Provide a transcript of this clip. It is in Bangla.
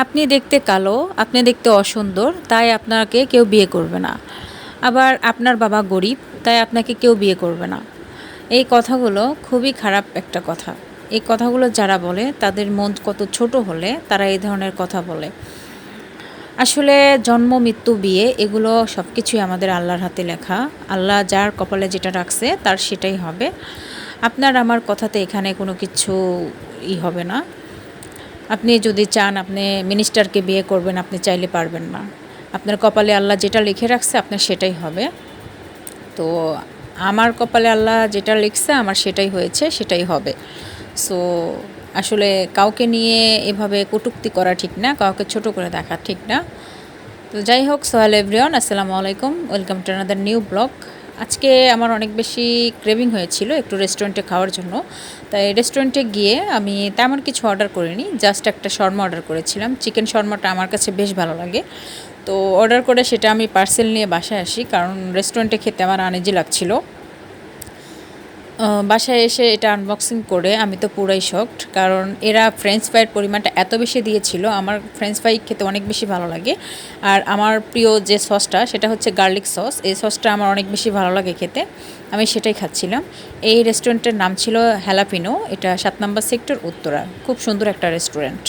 আপনি দেখতে কালো, আপনি দেখতে অসুন্দর, তাই আপনাকে কেউ বিয়ে করবে না। আবার আপনার বাবা গরিব, তাই আপনাকে কেউ বিয়ে করবে না। এই কথাগুলো খুবই খারাপ একটা কথা। এই কথাগুলো যারা বলে তাদের মন কত ছোট হলে তারা এই ধরনের কথা বলে। আসলে জন্ম, মৃত্যু, বিয়ে এগুলো সব কিছুই আমাদের আল্লাহর হাতে লেখা। আল্লাহ যার কপালে যেটা রাখছে তার সেটাই হবে। আপনার আমার কথাতে এখানে কোনো কিছু হবে না। আপনি যদি চান আপনি মিনিস্টারকে বিয়ে করবেন, আপনি চাইলে পারবেন না। আপনার কপালে আল্লাহ যেটা লিখে রাখছে আপনার সেটাই হবে। তো আমার কপালে আল্লাহ যেটা লিখছে আমার সেটাই হয়েছে, সেটাই হবে। সো আসলে কাউকে নিয়ে এভাবে কটূক্তি করা ঠিক না, কাউকে ছোট করে দেখা ঠিক না। তো যাই হোক, সোহেল এভরিওয়ান, আসসালামু আলাইকুম, welcome to another new blog. আজকে আমার অনেক বেশি ক্রেভিং হয়েছিল একটু রেস্টুরেন্টে খাওয়ার জন্য। তাই রেস্টুরেন্টে গিয়ে আমি তেমন কিছু অর্ডার করিনি, জাস্ট একটা শর্মা অর্ডার করেছিলাম। চিকেন শর্মাটা আমার কাছে বেশ ভালো লাগে। তো অর্ডার করে সেটা আমি পার্সেল নিয়ে বাসায় আসি, কারণ রেস্টুরেন্টে খেতে আমার আনইজি লাগছিল। বাসায় এসে এটা আনবক্সিং করে আমি তো পুরাই শকড, কারণ এরা ফ্রেঞ্চ ফ্রাইয়ের পরিমাণটা এত বেশি দিয়েছিল। আমার ফ্রেঞ্চ ফ্রাই খেতে অনেক বেশি ভালো লাগে। আর আমার প্রিয় যে সসটা সেটা হচ্ছে গার্লিক সস। এই সসটা আমার অনেক বেশি ভালো লাগে খেতে, আমি সেটাই খাচ্ছিলাম। এই রেস্টুরেন্টের নাম ছিল হ্যালাপিনো, এটা 7 নম্বর সেক্টর, উত্তরা। খুব সুন্দর একটা রেস্টুরেন্ট।